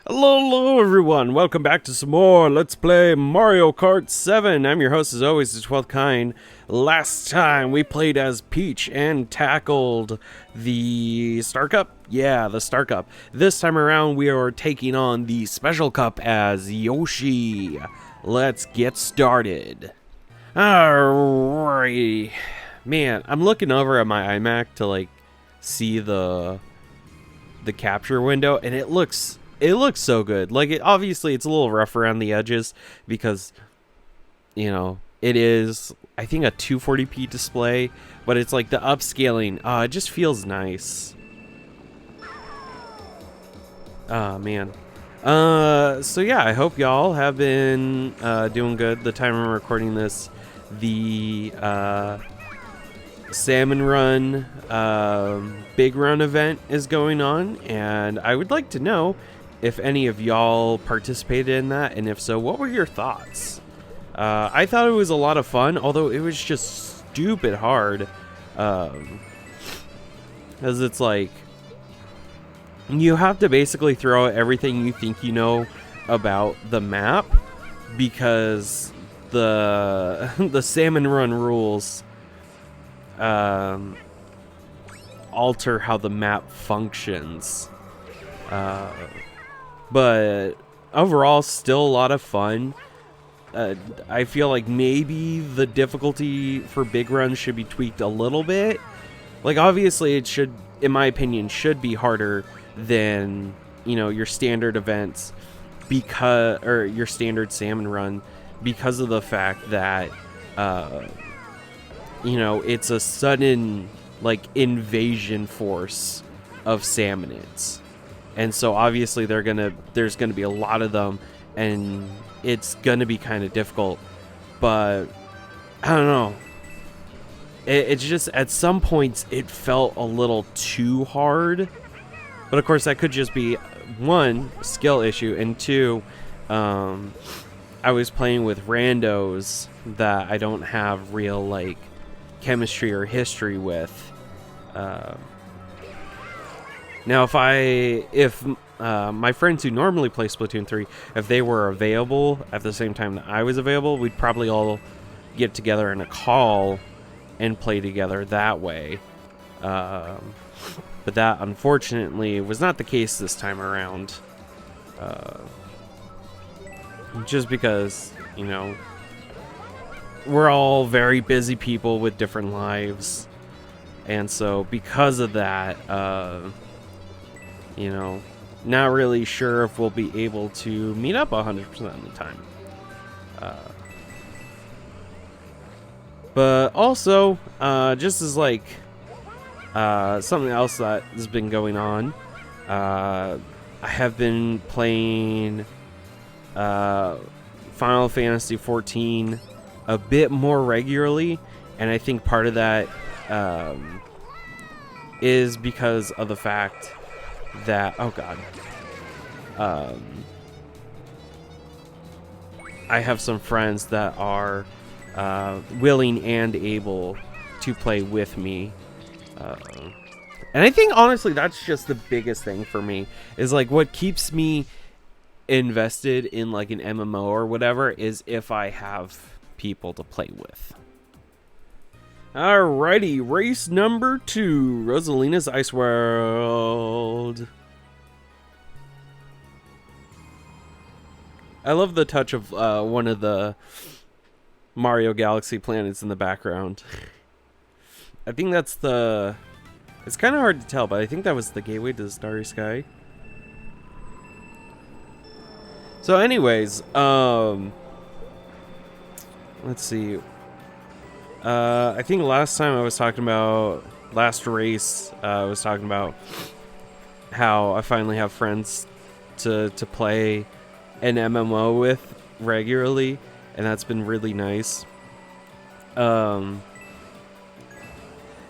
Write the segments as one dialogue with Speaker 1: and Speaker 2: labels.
Speaker 1: Hello everyone, welcome back to some more Let's Play Mario Kart 7. I'm your host as always, the 12th kind. Last time we played as Peach and tackled the Star Cup? Yeah, the Star Cup. This time around we are taking on the Special Cup as Yoshi. Let's get started. Alrighty. Man, I'm looking over at my iMac to see the capture window, and it looks so good. Obviously it's a little rough around the edges because, it is, I think, a 240p display, but it's like the upscaling, it just feels nice. Oh, man. So yeah, I hope y'all have been doing good. The time I'm recording this, the Salmon Run Big Run event is going on, and I would like to know if any of y'all participated in that, and if so, what were your thoughts? I thought it was a lot of fun, although it was just stupid hard, because it's like you have to basically throw out everything you think you know about the map, because the Salmon Run rules alter how the map functions. But overall, still a lot of fun. I feel like maybe the difficulty for big runs should be tweaked a little bit. Like, obviously it should, in my opinion, should be harder than, your standard events, or your standard salmon run, because of the fact that it's a sudden invasion force of salmonids. And so obviously there's gonna be a lot of them, and it's gonna be kind of difficult. But I don't know. It's just, at some points it felt a little too hard. But of course that could just be, one, skill issue, and two, I was playing with randos that I don't have real chemistry or history with. Now, if my friends who normally play Splatoon 3, if they were available at the same time that I was available, we'd probably all get together in a call and play together that way. But that, unfortunately, was not the case this time around. Just because, we're all very busy people with different lives. And so, because of that, not really sure if we'll be able to meet up 100% of the time. But also, just as something else that has been going on, I have been playing Final Fantasy XIV a bit more regularly, and I think part of that is because of the fact that, I have some friends that are willing and able to play with me, and I think honestly that's just the biggest thing for me, is what keeps me invested in an MMO or whatever, is if I have people to play with. Alrighty, race number 2, Rosalina's Ice World. I love the touch of one of the Mario Galaxy planets in the background. I think that's it's kind of hard to tell, but I think that was the gateway to the Starry Sky. So anyways, let's see. I think last time I was talking about, last race, I was talking about how I finally have friends to play an MMO with regularly, and that's been really nice.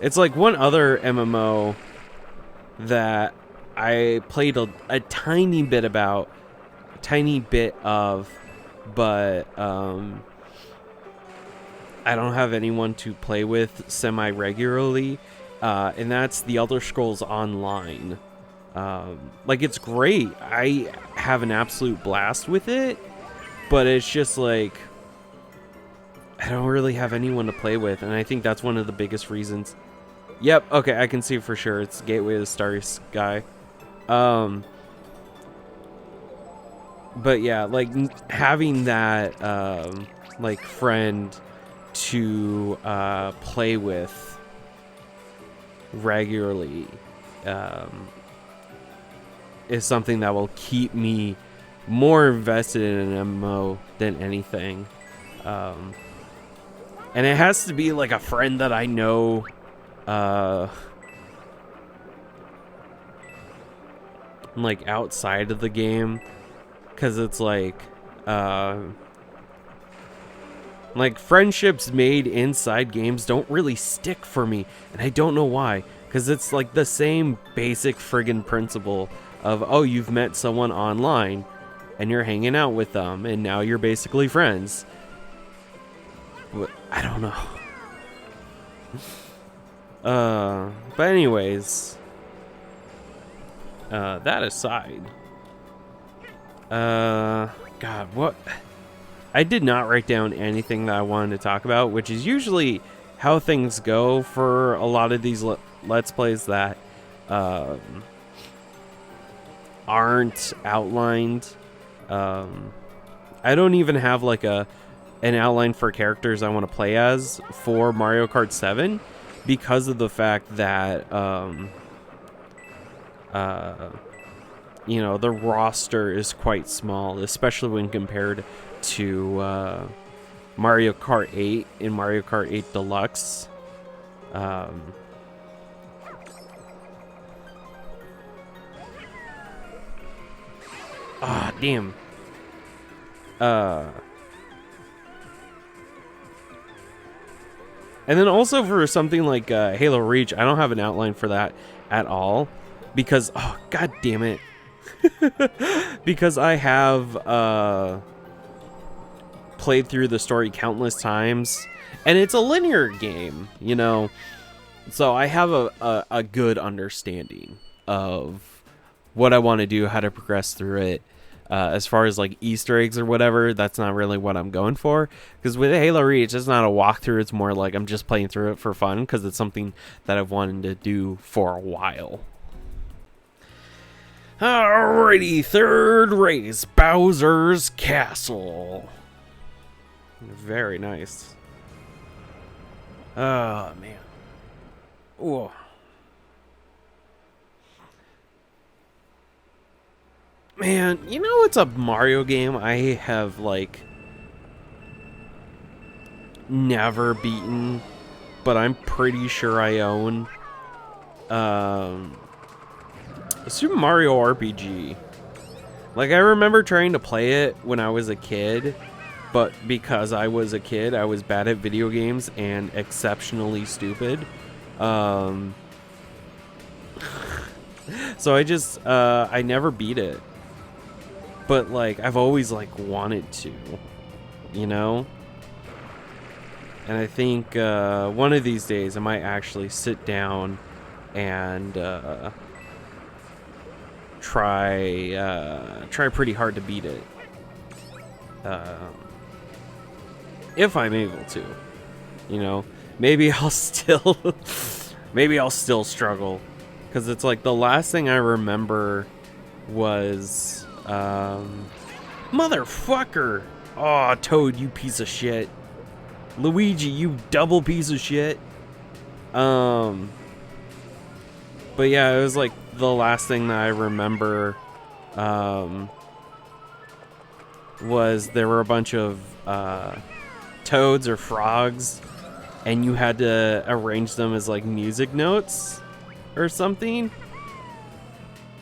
Speaker 1: It's one other MMO that I played a tiny bit of, but I don't have anyone to play with semi-regularly, and that's The Elder Scrolls Online. Like, it's great. I have an absolute blast with it, but it's just like I don't really have anyone to play with, and I think that's one of the biggest reasons. Yep, okay, I can see for sure. It's Gateway to the Starry Sky. But yeah, like having that like friend to play with regularly is something that will keep me more invested in an MMO than anything. And it has to be like a friend that I know like outside of the game, because it's like friendships made inside games don't really stick for me, and I don't know why, because it's like the same basic friggin' principle of, oh, you've met someone online and you're hanging out with them and now you're basically friends. But I don't know. But anyways, that aside, God, what? I did not write down anything that I wanted to talk about, which is usually how things go for a lot of these Let's Plays that aren't outlined. I don't even have like an outline for characters I want to play as for Mario Kart 7 because of the fact that you know, the roster is quite small, especially when compared to Mario Kart 8 and Mario Kart 8 Deluxe. Damn. And then also for something like Halo Reach, I don't have an outline for that at all because, oh, god damn it. Because I have played through the story countless times, and it's a linear game, you know, so I have a good understanding of what I want to do, how to progress through it. As far as like Easter eggs or whatever, that's not really what I'm going for, because with Halo Reach, it's not a walkthrough, it's more like I'm just playing through it for fun because it's something that I've wanted to do for a while. Alrighty, third race, Bowser's Castle. Very nice. Oh, man. Ooh. Man, you know what's a Mario game I have, like, never beaten, but I'm pretty sure I own? Super Mario RPG. Like, I remember trying to play it when I was a kid, but because I was a kid, I was bad at video games and exceptionally stupid. So I just, I never beat it. But, like, I've always, like, wanted to, you know? And I think one of these days I might actually sit down and try pretty hard to beat it. If I'm able to, you know? Maybe I'll still struggle, because it's like the last thing I remember was motherfucker. Oh, Toad, you piece of shit. Luigi, you double piece of shit. But yeah, it was like the last thing that I remember was there were a bunch of toads or frogs, and you had to arrange them as like music notes or something.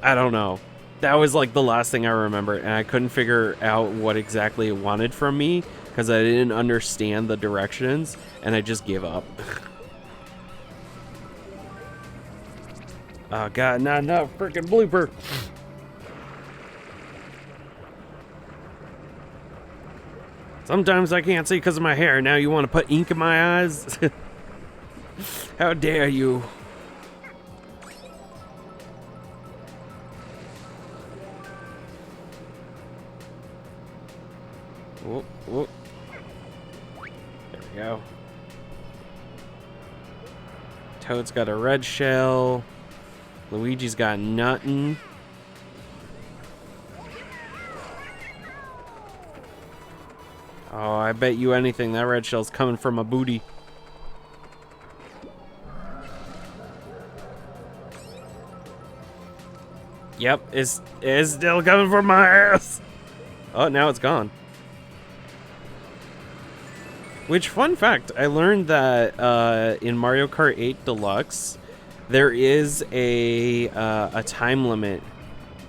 Speaker 1: I don't know. That was like the last thing I remember, and I couldn't figure out what exactly it wanted from me because I didn't understand the directions, and I just gave up. Oh god, not enough freaking blooper. Sometimes I can't see because of my hair. Now you want to put ink in my eyes? How dare you? Whoop, whoop. There we go. Toad's got a red shell. Luigi's got nothing. Oh, I bet you anything that red shell's coming from a booty. Yep, it's still coming from my ass. Oh, now it's gone. Which, fun fact, I learned that in Mario Kart 8 Deluxe, there is a time limit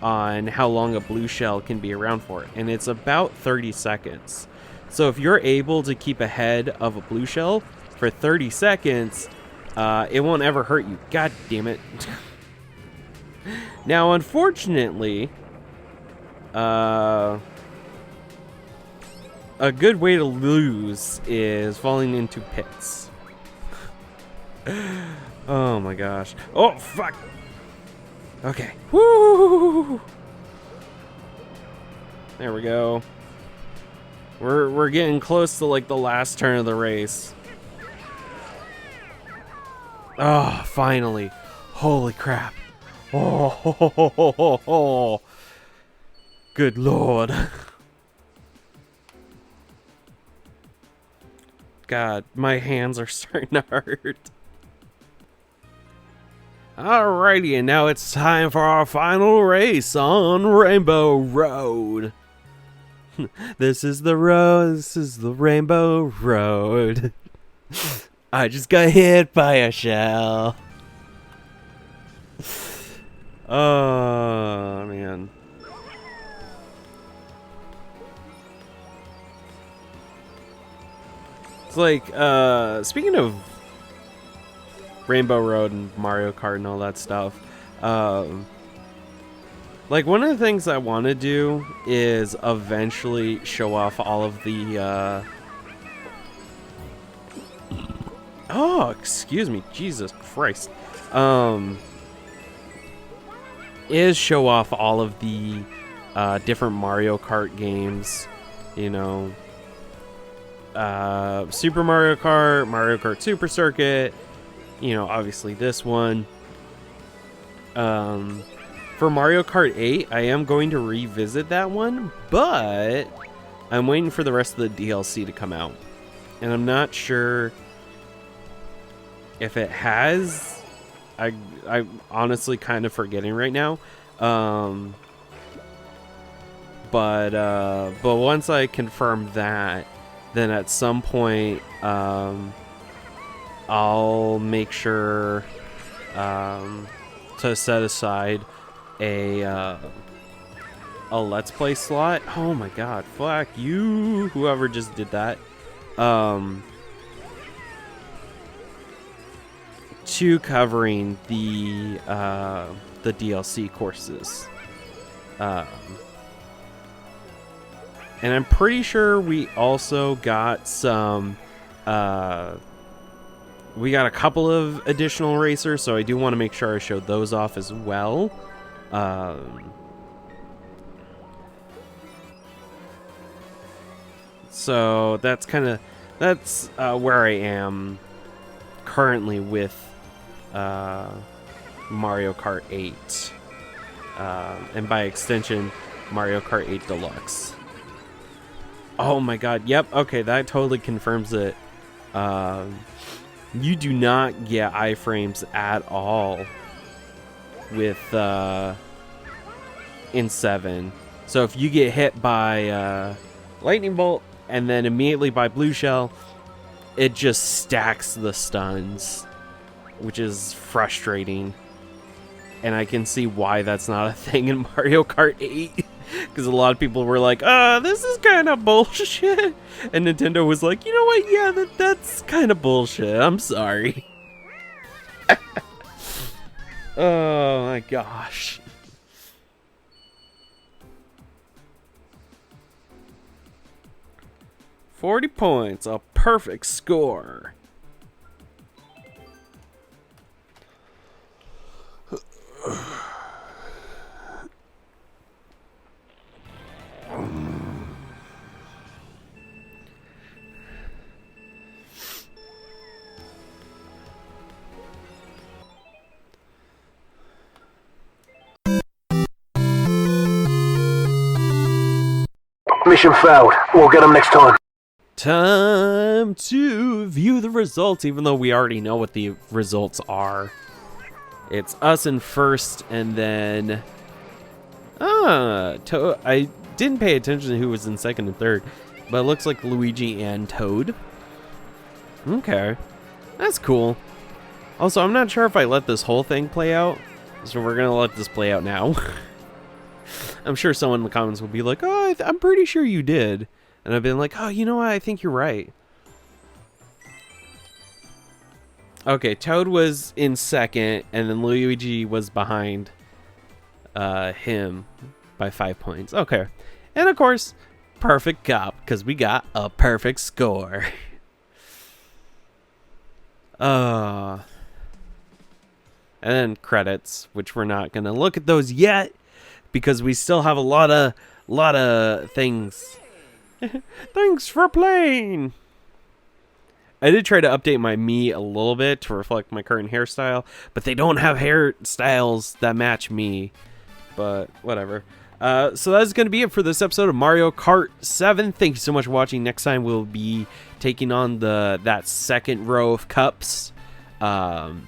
Speaker 1: on how long a blue shell can be around for, and it's about 30 seconds. So if you're able to keep ahead of a blue shell for 30 seconds, it won't ever hurt you. God damn it. Now, unfortunately, a good way to lose is falling into pits. Oh my gosh. Oh, fuck. Okay. Woo! There we go. We're getting close to like the last turn of the race. Oh, finally. Holy crap. Oh, ho, ho, ho, ho, ho, ho. Good lord. God, my hands are starting to hurt. Alrighty, and now it's time for our final race on Rainbow Road. This is the road, this is the Rainbow Road. I just got hit by a shell. Oh, man. It's like, speaking of Rainbow Road and Mario Kart and all that stuff, like, one of the things I want to do is eventually show off all of the, oh, excuse me, Jesus Christ, is show off all of the, different Mario Kart games, you know, Super Mario Kart, Mario Kart Super Circuit, you know, obviously this one. For Mario Kart 8, I am going to revisit that one, but I'm waiting for the rest of the DLC to come out. And I'm not sure if it has. I'm honestly kind of forgetting right now. But once I confirm that, then at some point, I'll make sure to set aside a Let's Play slot. Oh my god, fuck you, whoever just did that. To covering the DLC courses. And I'm pretty sure we also got some, we got a couple of additional racers, so I do want to make sure I show those off as well. So that's kind of, where I am currently with Mario Kart 8. And by extension, Mario Kart 8 Deluxe. Oh my god, yep, okay, that totally confirms it. You do not get iframes at all with in 7. So if you get hit by lightning bolt and then immediately by blue shell, it just stacks the stuns, which is frustrating. And I can see why that's not a thing in Mario Kart 8. Because a lot of people were like, this is kind of bullshit. And Nintendo was like, you know what? Yeah, that's kind of bullshit. I'm sorry. Oh my gosh. $40 points, a perfect score.
Speaker 2: Mission failed. We'll get them next time.
Speaker 1: Time to view the results, even though we already know what the results are. It's us in first, and then... I didn't pay attention to who was in second and third, but it looks like Luigi and Toad. Okay. That's cool. Also, I'm not sure if I let this whole thing play out, so we're gonna let this play out now. I'm sure someone in the comments will be like, oh, I'm pretty sure you did. And I've been like, oh, you know what? I think you're right. Okay, Toad was in second, and then Luigi was behind him by 5 points. Okay. And of course, perfect cop, because we got a perfect score. And then credits, which we're not going to look at those yet, because we still have a lot of things. Thanks for playing. I did try to update my Mii a little bit to reflect my current hairstyle, but they don't have hairstyles that match me. But whatever. So that's going to be it for this episode of Mario Kart 7. Thank you so much for watching. Next time we'll be taking on that second row of cups. And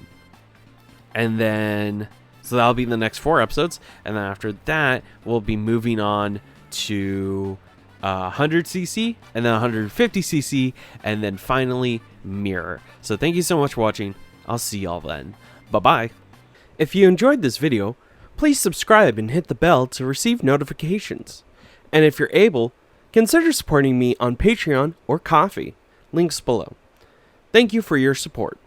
Speaker 1: then... So that'll be the next 4 episodes. And then after that, we'll be moving on to 100cc, and then 150cc, and then finally Mirror. So thank you so much for watching. I'll see y'all then. Bye-bye. If you enjoyed this video, please subscribe and hit the bell to receive notifications. And if you're able, consider supporting me on Patreon or Ko-fi. Links below. Thank you for your support.